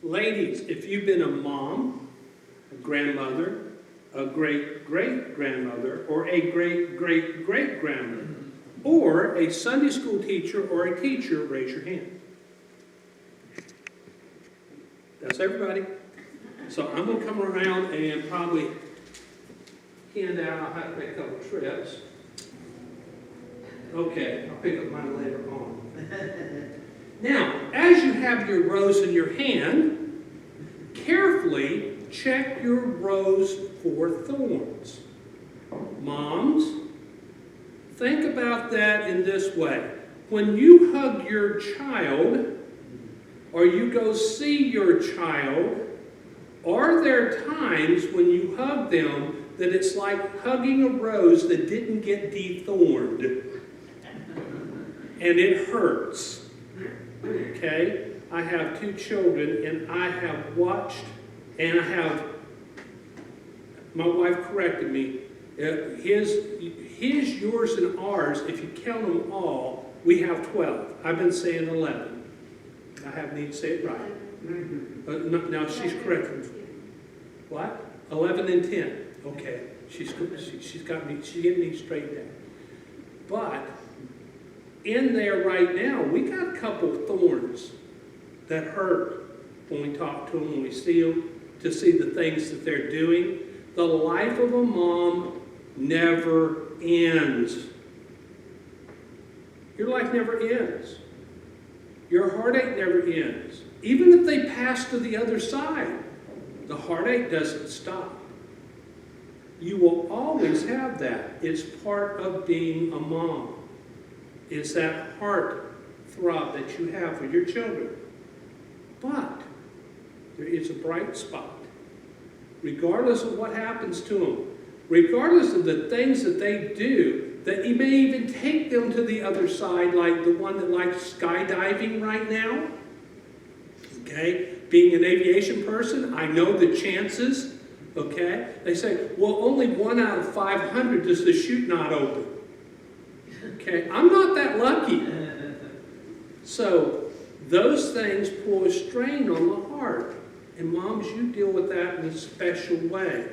Ladies, if you've been a mom, a grandmother, a great-great-grandmother, or a great-great-great-grandmother, or a Sunday school teacher or a teacher, raise your hand. That's everybody. So I'm going to come around and probably hand out, I'll have to make a couple trips. Okay, I'll pick up mine later on. Now, as you have your rose in your hand, carefully check your rose for thorns. Moms, think about that in this way. When you hug your child, or you go see your child, are there times when you hug them that it's like hugging a rose that didn't get dethorned? And it hurts. Okay? I have 2 children, and I have watched, and my wife corrected me, his, yours, and ours, if you count them all, we have 12. I've been saying 11. I haven't even said it right. Now she's corrected. What? 11 and 10. Okay. She's got me, she's getting me straightened out. But in there right now, we got a couple of thorns that hurt when we talk to them, when we see them, to see the things that they're doing. The life of a mom never ends. Your life never ends. Your heartache never ends. Even if they pass to the other side, the heartache doesn't stop. You will always have that. It's part of being a mom. It's that heart throb that you have for your children. But there is a bright spot. Regardless of what happens to them, regardless of the things that they do, that you may even take them to the other side, like the one that likes skydiving right now. Okay? Being an aviation person, I know the chances. Okay? They say, well, only 1 out of 500 does the chute not open. Okay? I'm not that lucky. So, those things pull a strain on the heart. And moms, you deal with that in a special way.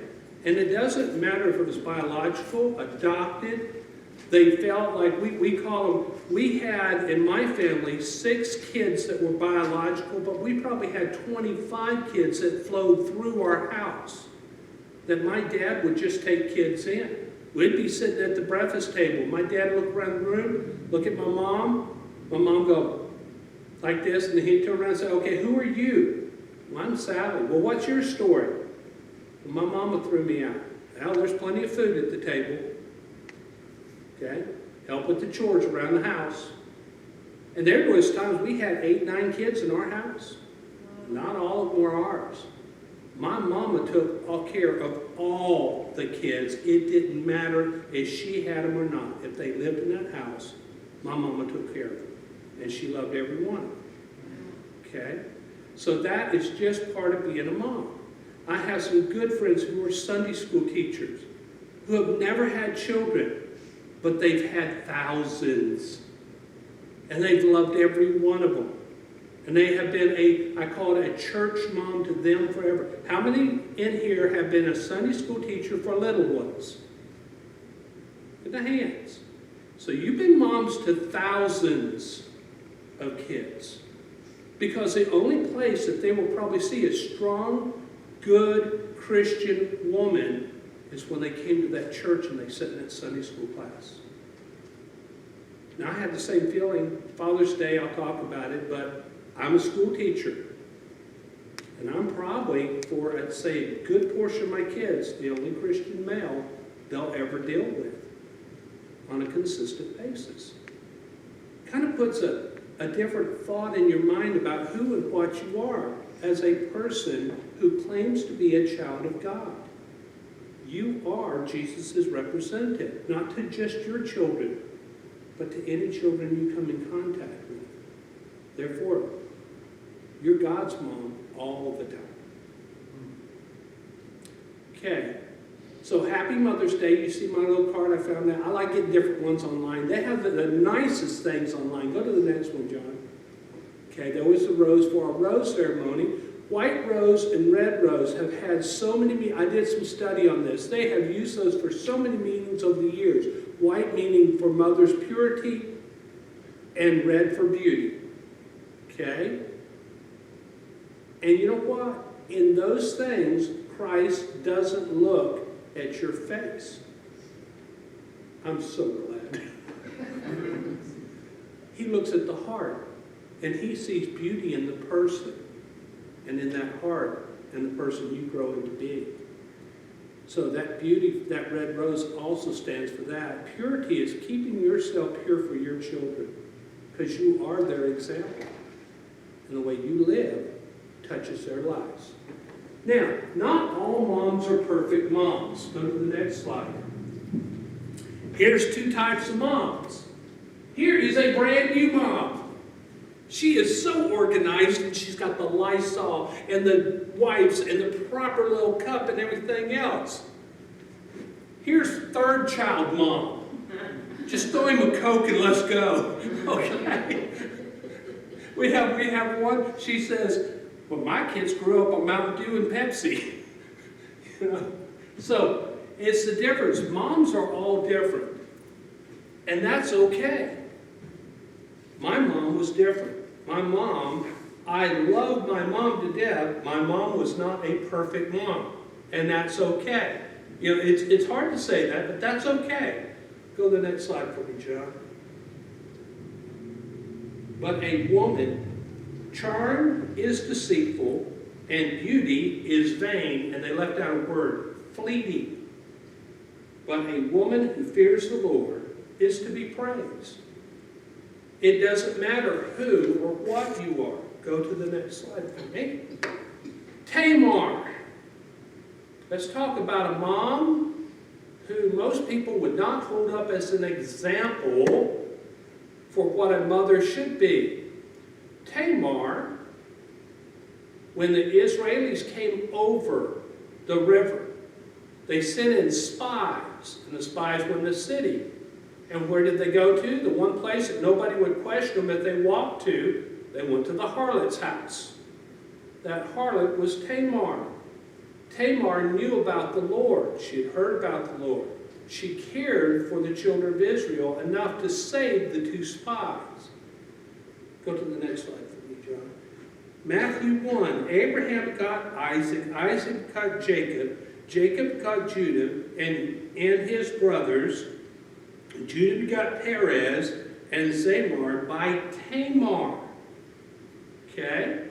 And it doesn't matter if it was biological, adopted. They felt like, we call them, we had in my family 6 kids that were biological, but we probably had 25 kids that flowed through our house. That my dad would just take kids in. We'd be sitting at the breakfast table. My dad would look around the room, look at my mom go like this, and then he'd turn around and say, okay, who are you? Well, I'm Sally. Well, what's your story? Well, my mama threw me out. Well, there's plenty of food at the table. Okay? Help with the chores around the house. And there was times we had 8, 9 kids in our house. Not all of them were ours. My mama took care of all the kids. It didn't matter if she had them or not. If they lived in that house, my mama took care of them. And she loved every one of them. Okay? So that is just part of being a mom. I have some good friends who are Sunday school teachers who have never had children, but they've had thousands. And they've loved every one of them. And they have been I call it a church mom to them forever. How many in here have been a Sunday school teacher for little ones? With the hands. So you've been moms to thousands of kids. Because the only place that they will probably see a strong, good Christian woman is when they came to that church and they sat in that Sunday school class. Now, I had the same feeling. Father's Day, I'll talk about it, but I'm a school teacher. And I'm probably, for, I'd say, a good portion of my kids, the only Christian male they'll ever deal with on a consistent basis. Kind of puts a different thought in your mind about who and what you are as a person who claims to be a child of God. You are Jesus' representative, not to just your children, but to any children you come in contact with. Therefore, you're God's mom all the time. Okay, so happy Mother's Day. You see my little card I found that. I like getting different ones online. They have the nicest things online. Go to the next one, John. Okay, there was the rose for our rose ceremony. White rose and red rose have had so many meanings. I did some study on this. They have used those for so many meanings over the years. White meaning for mother's purity, and red for beauty. Okay? And you know what? In those things, Christ doesn't look at your face. I'm so glad. He looks at the heart, and he sees beauty in the person, and in that heart, and the person you grow into being. So that beauty, that red rose also stands for that. Purity is keeping yourself pure for your children, because you are their example. And the way you live touches their lives. Now, not all moms are perfect moms. Go to the next slide. Here's two types of moms. Here is a brand new mom. She is so organized, and she's got the Lysol and the wipes and the proper little cup and everything else. Here's third child mom. Just throw him a Coke and let's go. Okay. We have one, she says, well, my kids grew up on Mountain Dew and Pepsi. You know? So it's the difference. Moms are all different. And that's okay. My mom was different. My mom, I loved my mom to death. My mom was not a perfect mom. And that's okay. You know, it's hard to say that, but that's okay. Go to the next slide for me, John. But a woman, charm is deceitful, and beauty is vain. And they left out a word, fleeting. But a woman who fears the Lord is to be praised. It doesn't matter who or what you are. Go to the next slide for me. Tamar. Let's talk about a mom who most people would not hold up as an example for what a mother should be. Tamar, when the Israelis came over the river, they sent in spies, and the spies went in the city. And where did they go to? The one place that nobody would question them if they walked to, they went to the harlot's house. That harlot was Tamar. Tamar knew about the Lord. She had heard about the Lord. She cared for the children of Israel enough to save the two spies. Go to the next slide for me, John. Matthew 1. Abraham got Isaac. Isaac got Jacob. Jacob got Judah and his brothers. Judah begot Perez and Zamar by Tamar. Okay?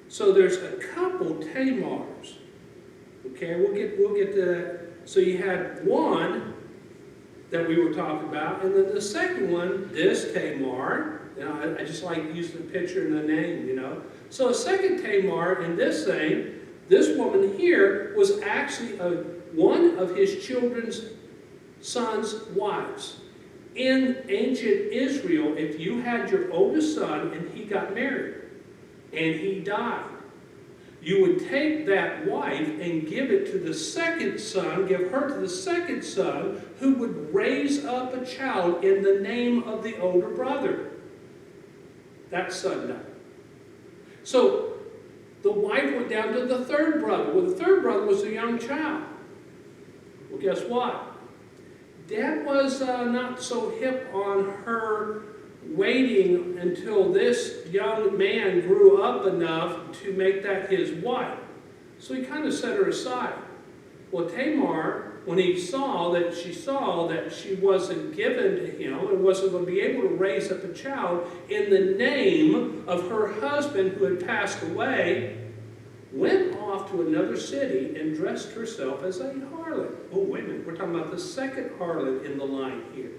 So there's a couple Tamars. Okay, we'll get to that. So you had one that we were talking about, and then the second one, this Tamar. You know, I just like using the picture and the name, you know. So a second Tamar in this thing, this woman here was actually one of his children's sons' wives. In ancient Israel, if you had your oldest son and he got married and he died, you would take that wife and give it to the second son, give her to the second son, who would raise up a child in the name of the older brother. That son died. So the wife went down to the third brother. Well, the third brother was a young child. Well, guess what? Dad was not so hip on her waiting until this young man grew up enough to make that his wife. So he kind of set her aside. Well, Tamar, when she saw that she wasn't given to him and wasn't going to be able to raise up a child in the name of her husband who had passed away, went off to another city and dressed herself as a harlot. Oh, wait a minute. We're talking about the second harlot in the line here.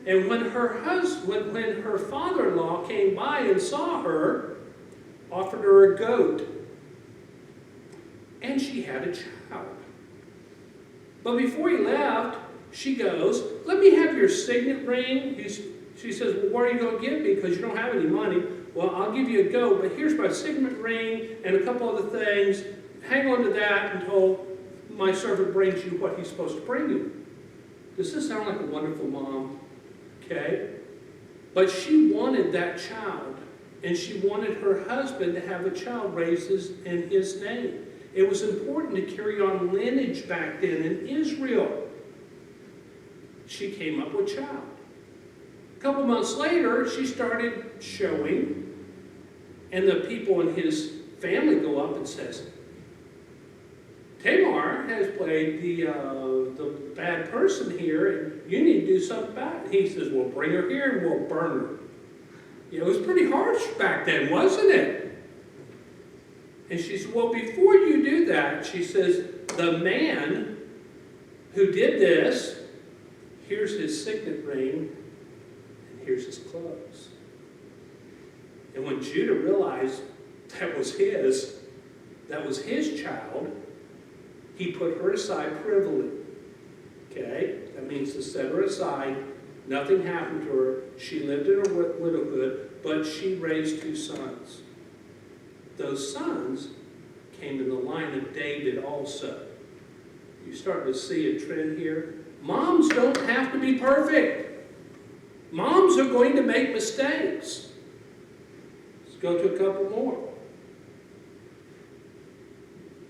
And when her father-in-law came by and saw her, offered her a goat, and she had a child. But before he left, she goes, let me have your signet ring. She says, well, what are you going to give me? Because you don't have any money. Well, I'll give you a goat, but here's my signet ring and a couple other things. Hang on to that until my servant brings you what he's supposed to bring you. Does this sound like a wonderful mom? Okay? But she wanted that child and she wanted her husband to have a child raised in his name. It was important to carry on lineage back then in Israel. She came up with child. A couple months later, she started showing, and the people in his family go up and says, Tamar has played the bad person here, and you need to do something about it. He says, well, bring her here and we'll burn her. You know, it was pretty harsh back then, wasn't it? And she said, well, before you do that, she says, the man who did this, here's his signet ring, and here's his clothes. And when Judah realized that was his child, he put her aside privily. Okay? That means to set her aside. Nothing happened to her. She lived in her widowhood, but she raised 2 sons. Those sons came in the line of David also. You start to see a trend here. Moms don't have to be perfect. Moms are going to make mistakes. Let's go to a couple more.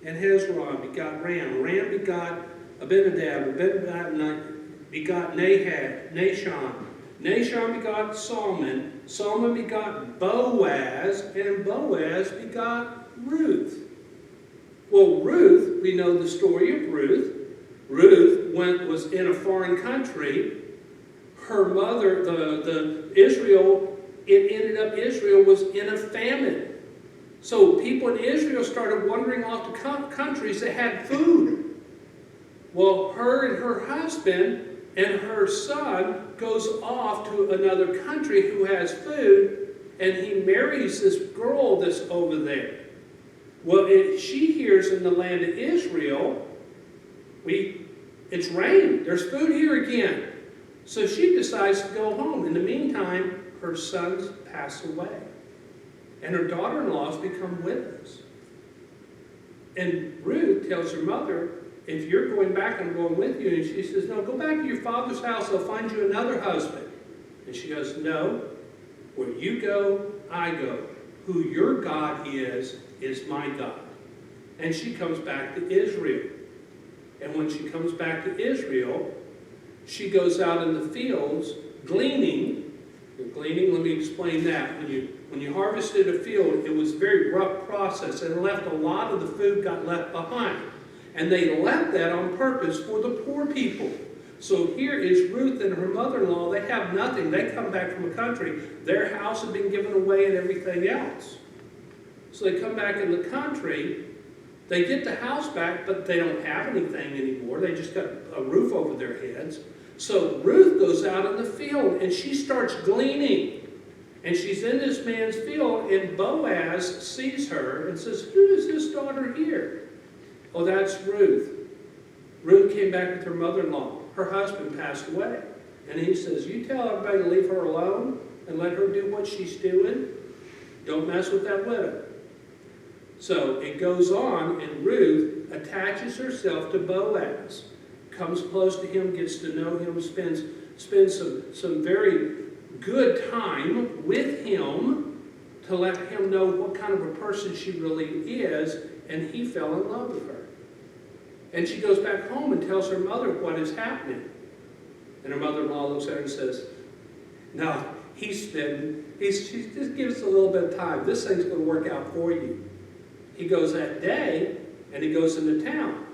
And Hezron begot Ram. Ram begot Abinadab. Abinadab begot Nahshon. Nahshon begot Solomon. Solomon begot Boaz. And Boaz begot Ruth. Well, Ruth, we know the story of Ruth. Ruth was in a foreign country. Her mother, Israel was in a famine. So people in Israel started wandering off to countries that had food. Well, her and her husband and her son goes off to another country who has food, and he marries this girl that's over there. Well, she hears in the land of Israel, it's rain. There's food here again. So she decides to go home. In the meantime, her sons pass away. And her daughter-in-laws become widows. And Ruth tells her mother, if you're going back, I'm going with you. And she says, no, go back to your father's house. I'll find you another husband. And she goes, no, where you go, I go. Who your God is my God. And she comes back to Israel. And when she comes back to Israel, she goes out in the fields gleaning. Gleaning, let me explain that. When you harvested a field, it was a very rough process, and left a lot of the food got left behind. And they left that on purpose for the poor people. So here is Ruth and her mother-in-law. They have nothing. They come back from a country. Their house had been given away and everything else. So they come back in the country. They get the house back, but they don't have anything anymore. They just got a roof over their heads. So Ruth goes out in the field, and she starts gleaning. And she's in this man's field, and Boaz sees her and says, who is this daughter here? Oh, that's Ruth. Ruth came back with her mother-in-law. Her husband passed away. And he says, you tell everybody to leave her alone and let her do what she's doing. Don't mess with that widow. So it goes on, and Ruth attaches herself to Boaz, comes close to him, gets to know him, spends some very good time with him to let him know what kind of a person she really is, and he fell in love with her. And she goes back home and tells her mother what is happening. And her mother-in-law looks at her and says, no, she just gives us a little bit of time. This thing's going to work out for you. He goes that day, and he goes into town.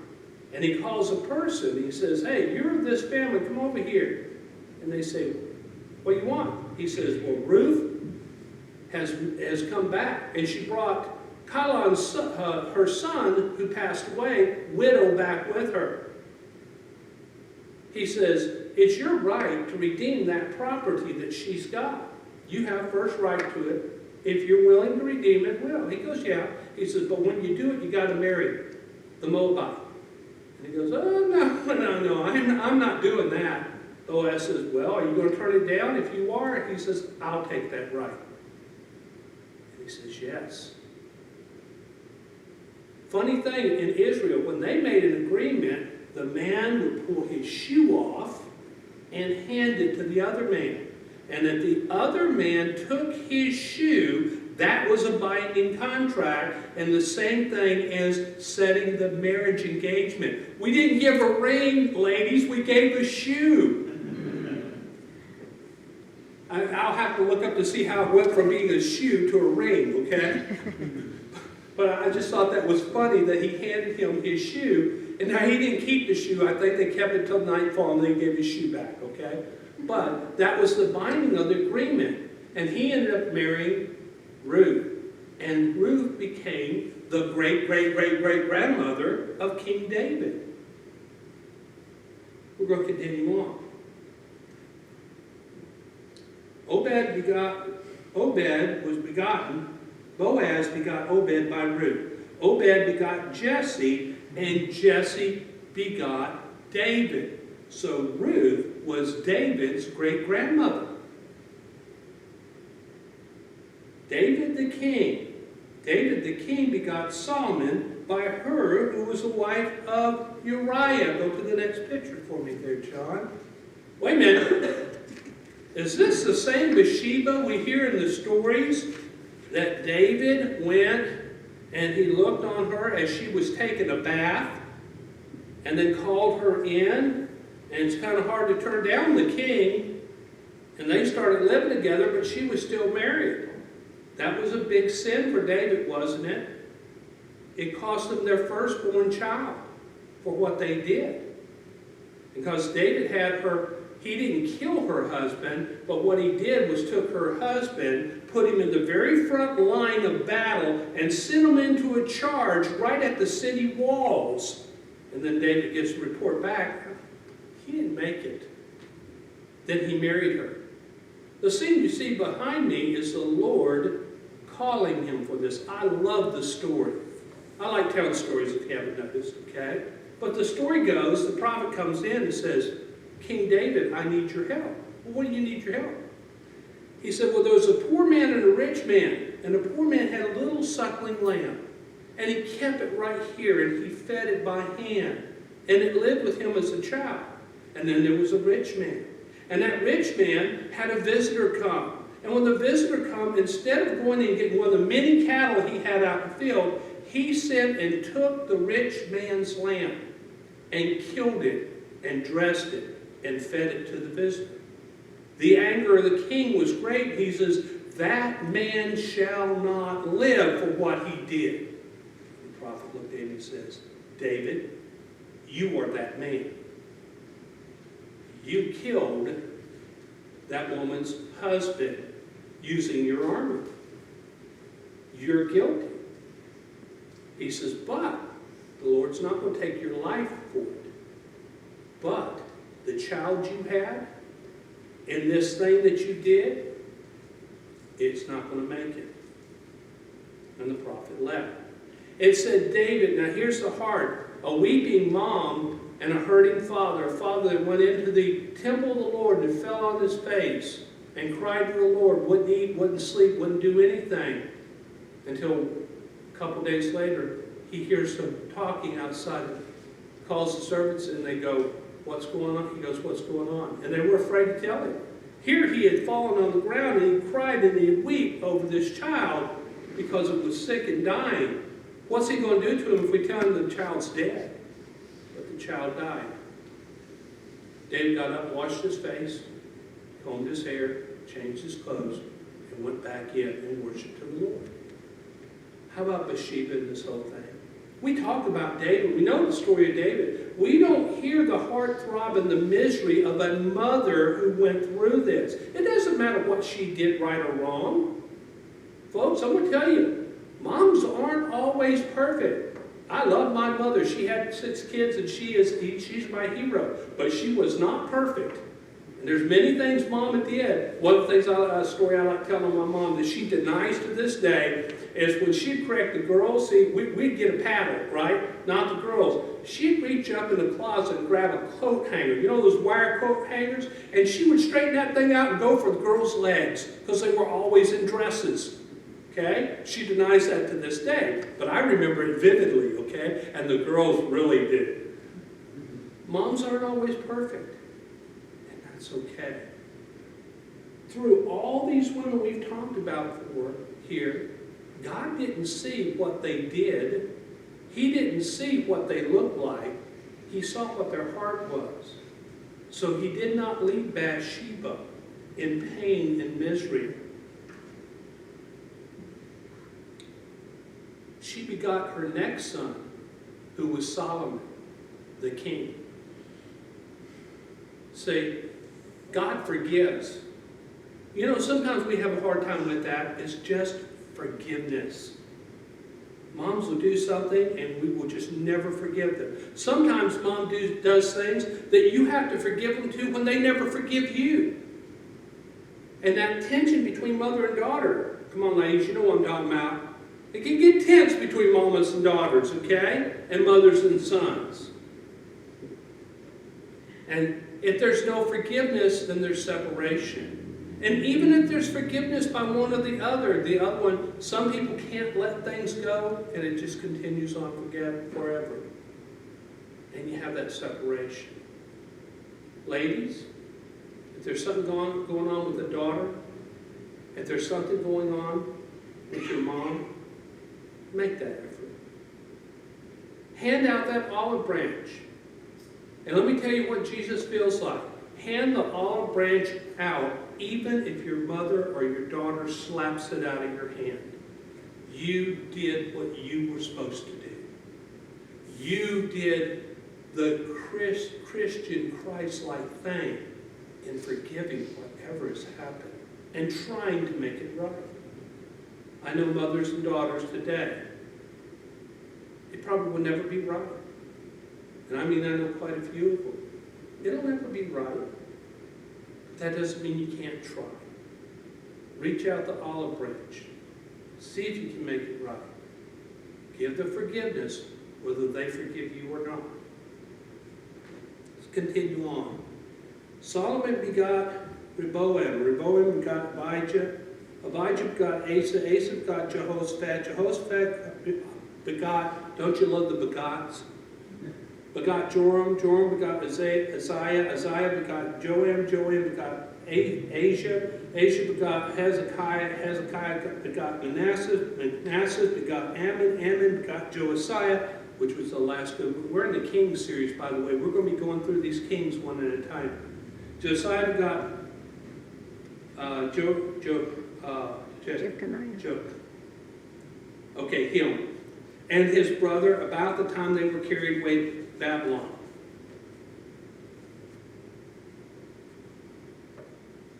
And he calls a person. He says, hey, you're this family. Come over here. And they say, what do you want? He says, well, Ruth has come back. And she brought Kalon's, her son, who passed away, widow, back with her. He says, it's your right to redeem that property that she's got. You have first right to it. If you're willing to redeem it, well. He goes, yeah. He says, but when you do it, you got to marry the Moabite. And he goes, oh, no, I'm not doing that. Boaz says, well, are you going to turn it down? If you are, he says, I'll take that right. And he says, yes. Funny thing, in Israel, when they made an agreement, the man would pull his shoe off and hand it to the other man. And if the other man took his shoe, That was a binding contract, and the same thing as setting the marriage engagement. We didn't give a ring, ladies, we gave a shoe. I'll have to look up to see how it went from being a shoe to a ring, okay? But I just thought that was funny that he handed him his shoe, and now he didn't keep the shoe. I think they kept it till nightfall and then gave his shoe back, okay? But that was the binding of the agreement. And he ended up marrying Ruth. And Ruth became the great-great-great-great-grandmother of King David. We're going to continue on. Boaz begot Obed by Ruth. Obed begot Jesse, and Jesse begot David. So Ruth was David's great-grandmother. David the king begot Solomon by her, who was the wife of Uriah. Go to the next picture for me there, John. Wait a minute. Is this the same Bathsheba we hear in the stories? That David went and he looked on her as she was taking a bath and then called her in. And it's kind of hard to turn down the king. And they started living together, but she was still married. That was a big sin for David, wasn't it? It cost them their firstborn child for what they did. Because David had her, he didn't kill her husband, but what he did was took her husband, put him in the very front line of battle, and sent him into a charge right at the city walls. And then David gets a report back. He didn't make it. Then he married her. The scene you see behind me is the Lord calling him for this. I love the story. I like telling stories if you haven't noticed, okay? But the story goes, the prophet comes in and says, King David, I need your help. Well, what do you need your help? He said, well, there was a poor man and a rich man, and the poor man had a little suckling lamb, and he kept it right here, and he fed it by hand, and it lived with him as a child. And then there was a rich man. And that rich man had a visitor come. And when the visitor come, instead of going and getting one of the many cattle he had out in the field, he sent and took the rich man's lamb and killed it and dressed it and fed it to the visitor. The anger of the king was great. He says, that man shall not live for what he did. The prophet looked at him and says, David, you are that man. You killed that woman's husband using your armor. You're guilty. He says, but the Lord's not going to take your life for it. But the child you had in this thing that you did, it's not going to make it. And the prophet left. It said David, now here's the heart, a weeping mom and a hurting father, a father that went into the temple of the Lord and fell on his face and cried to the Lord, wouldn't eat, wouldn't sleep, wouldn't do anything. Until a couple days later, he hears them talking outside, calls the servants and they go, what's going on? He goes, what's going on? And they were afraid to tell him. Here he had fallen on the ground and he cried and he wept over this child because it was sick and dying. What's he going to do to him if we tell him the child's dead? But the child died. David got up, washed his face, combed his hair, changed his clothes, and went back in and worshiped the Lord. How about Bathsheba in this whole thing? We talk about David. We know the story of David. We don't hear the heart throb and the misery of a mother who went through this. It doesn't matter what she did right or wrong. Folks, I'm going to tell you, moms aren't always perfect. I love my mother. She had 6 kids and she's my hero. But she was not perfect. And there's many things Mama did. One of the things, a story I like telling my mom that she denies to this day is when she'd correct the girls, see, we'd get a paddle, right? Not the girls. She'd reach up in the closet and grab a coat hanger. You know those wire coat hangers? And she would straighten that thing out and go for the girls' legs because they were always in dresses. Okay? She denies that to this day. But I remember it vividly, okay? And the girls really did. Moms aren't always perfect. And that's okay. Through all these women we've talked about before, here, God didn't see what they did. He didn't see what they looked like. He saw what their heart was. So he did not leave Bathsheba in pain and misery. She begot her next son, who was Solomon, the king. See, God forgives. You know, sometimes we have a hard time with that. It's just forgiveness. Moms will do something and we will just never forgive them. Sometimes mom does things that you have to forgive them too when they never forgive you. And that tension between mother and daughter. Come on, ladies, you know what I'm talking about. It can get tense between mamas and daughters, okay? And mothers and sons. And if there's no forgiveness, then there's separation. And even if there's forgiveness by one or the other one, some people can't let things go, and it just continues on forever. And you have that separation. Ladies, if there's something going on with a daughter, if there's something going on with your mom, make that effort. Hand out that olive branch. And let me tell you what Jesus feels like. Hand the olive branch out, even if your mother or your daughter slaps it out of your hand. You did what you were supposed to do. You did the Christian, Christ-like thing in forgiving whatever has happened and trying to make it right. I know mothers and daughters today, it probably will never be right. And I mean, I know quite a few of them. It'll never be right. But that doesn't mean you can't try. Reach out the olive branch. See if you can make it right. Give the forgiveness, whether they forgive you or not. Let's continue on. Solomon begot Rehoboam. Rehoboam begot Abijah. Abijah begot Asa. Asa begot Jehoshaphat. Jehoshaphat begot, don't you love the begots? Begot Joram. Joram begot Isaiah. Isaiah begot Joam. Joam begot Asia. Asia begot Hezekiah. Hezekiah begot Manasseh. Manasseh begot Ammon. Ammon begot Josiah, which was the last good. We're in the Kings series, by the way. We're going to be going through these kings one at a time. Josiah begot him. And his brother, about the time they were carried away to Babylon.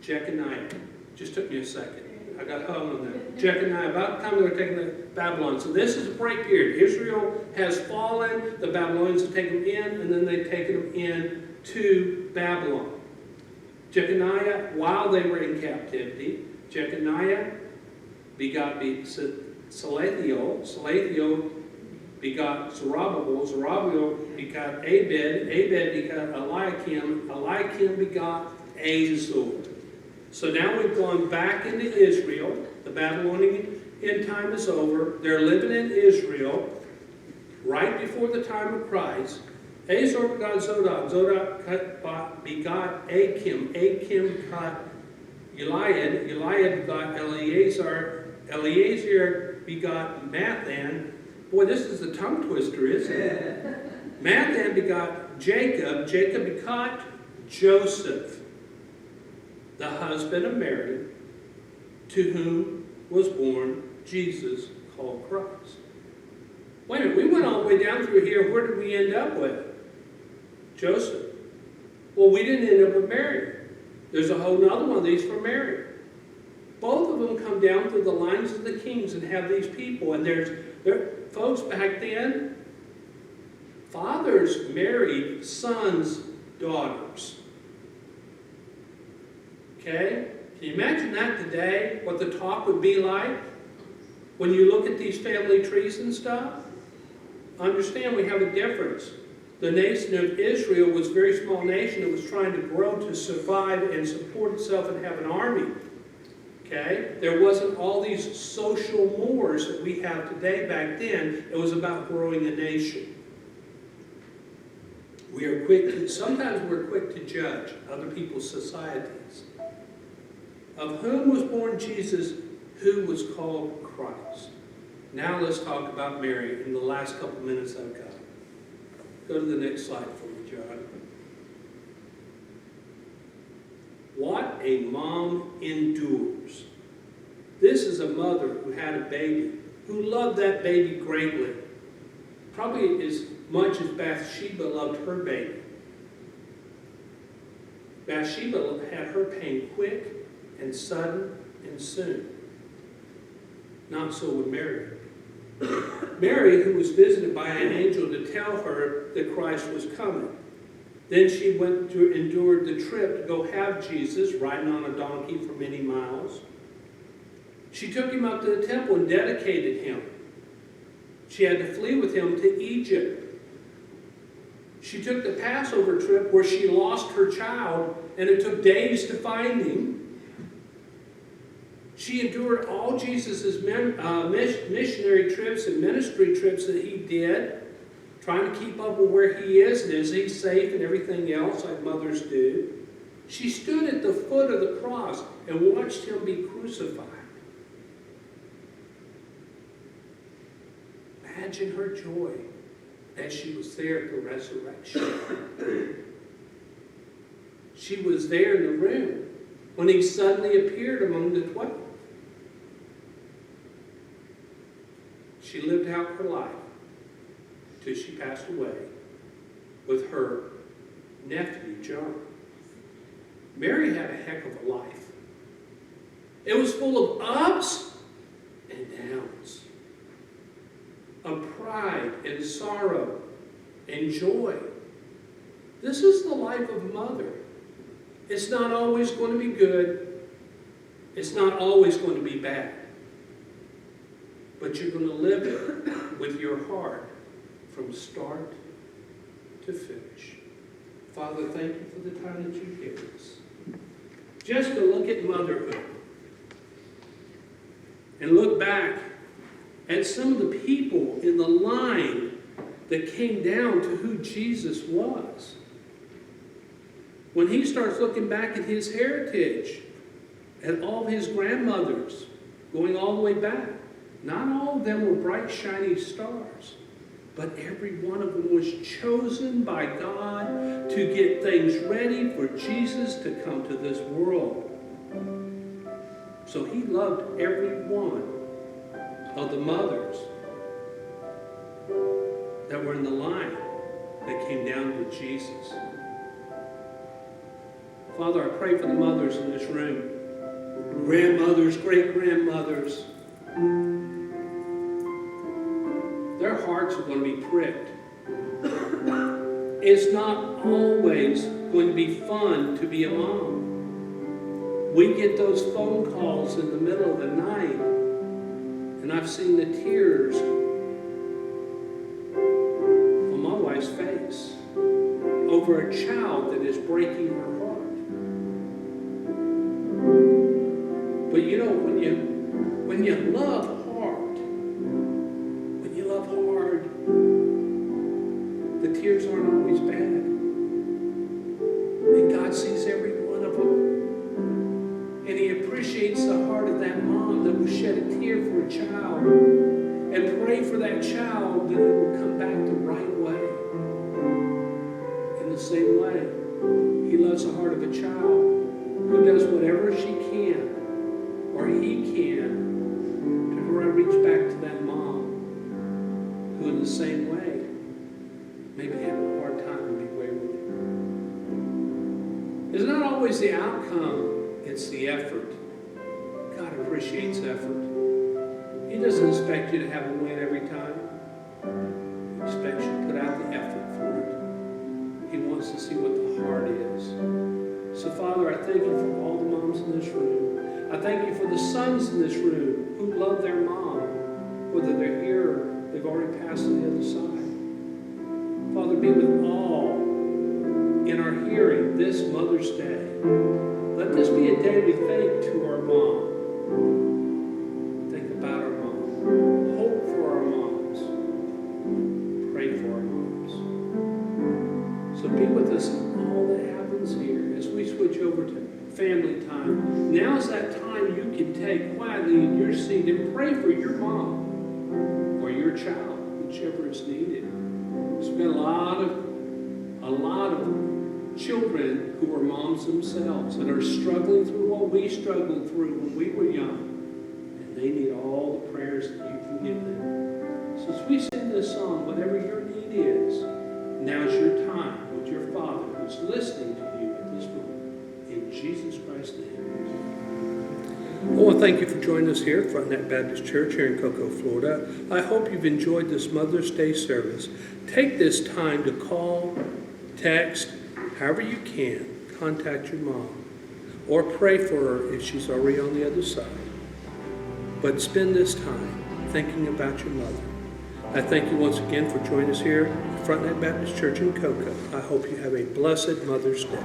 Jeconiah. Just took me a second. I got hung on that. Jeconiah, about the time they were taken to Babylon. So this is a break period. Israel has fallen. The Babylonians have taken them in, and then they've taken them in to Babylon. Jeconiah, while they were in captivity, Jeconiah begot Salathiel. Salathiel begot Zerubbabel. Zerubbabel begot Abed. Abed begot Eliakim. Eliakim begot Azor. So now we've gone back into Israel. The Babylonian time is over. They're living in Israel right before the time of Christ. Azor begot Zodok. Zodok begot Achim. Achim begot Eliad. Eliad begot Eleazar. Eleazar begot Mathan. Boy, this is a tongue twister, isn't it? Mathan begot Jacob. Jacob begot Joseph, the husband of Mary, to whom was born Jesus, called Christ. Wait a minute, we went all the way down through here. Where did we end up with? Joseph. Well, we didn't end up with Mary. There's a whole other one of these for Mary. Both of them come down through the lines of the kings and have these people. And folks, back then, fathers married sons' daughters. Okay? Can you imagine that today? What the talk would be like? When you look at these family trees and stuff? Understand we have a difference. The nation of Israel was a very small nation. It was trying to grow to survive and support itself and have an army. Okay? There wasn't all these social mores that we have today. Back then, it was about growing a nation. Sometimes we're quick to judge other people's societies. Of whom was born Jesus, who was called Christ. Now let's talk about Mary in the last couple minutes I've got. Go to the next slide for me, John. What a mom endures. This is a mother who had a baby, who loved that baby greatly. Probably as much as Bathsheba loved her baby. Bathsheba had her pain quick and sudden and soon. Not so with Mary. Mary, who was visited by an angel to tell her that Christ was coming. Then she endured the trip to go have Jesus, riding on a donkey for many miles. She took him up to the temple and dedicated him. She had to flee with him to Egypt. She took the Passover trip where she lost her child, and it took days to find him. She endured all Jesus' missionary trips and ministry trips that he did, trying to keep up with where he is and is he safe and everything else like mothers do. She stood at the foot of the cross and watched him be crucified. Imagine her joy as she was there at the resurrection. She was there in the room when he suddenly appeared among the 12. She lived out her life till she passed away with her nephew, John. Mary had a heck of a life. It was full of ups and downs, of pride and sorrow and joy. This is the life of a mother. It's not always going to be good. It's not always going to be bad. But you're going to live it with your heart from start to finish. Father, thank you for the time that you give us. Just to look at motherhood and look back at some of the people in the line that came down to who Jesus was. When he starts looking back at his heritage, at all his grandmothers, going all the way back, not all of them were bright, shiny stars, but every one of them was chosen by God to get things ready for Jesus to come to this world. So he loved every one of the mothers that were in the line that came down to Jesus. Father, I pray for the mothers in this room, grandmothers, great-grandmothers. Their hearts are going to be pricked. It's not always going to be fun to be a mom. We get those phone calls in the middle of the night, and I've seen the tears on my wife's face over a child that is breaking her heart. But you know, when you love hard, the tears aren't always bad. And God sees every one of them. And he appreciates the heart of that mom that will shed a tear for a child and pray for that child that it will come back the right way. In the same way, he loves the heart of a child who does whatever she can or he can to reach back to that mom who in the same way maybe having a hard time and be wayward. It's not always the outcome, it's the effort. God appreciates effort. He doesn't expect you to have a win every time. He expects you to put out the effort for it. He wants to see what the heart is. So Father, I thank you for all the moms in this room. I thank you for the sons in this room who love their mom, whether they're here or they've already passed to the other side. Father, be with all in our hearing this Mother's Day. Let this be a day we think to our mom. Think about our mom. Hope for our moms. Pray for our moms. So be with us in all that happens here as we switch over to family time. Now's that time you can take quietly in your seat and pray for your mom or your child, whichever is needed. There's been a lot of children who are moms themselves and are struggling through what we struggled through when we were young. And they need all the prayers that you can give them. So as we sing this song, whatever your need is, now's your time with your Father who's listening to you at this moment. In Jesus Christ's name. I want to thank you for joining us here at Frontenac Baptist Church here in Cocoa, Florida. I hope you've enjoyed this Mother's Day service. Take this time to call, text, however you can, contact your mom, or pray for her if she's already on the other side. But spend this time thinking about your mother. I thank you once again for joining us here at Frontenac Baptist Church in Cocoa. I hope you have a blessed Mother's Day.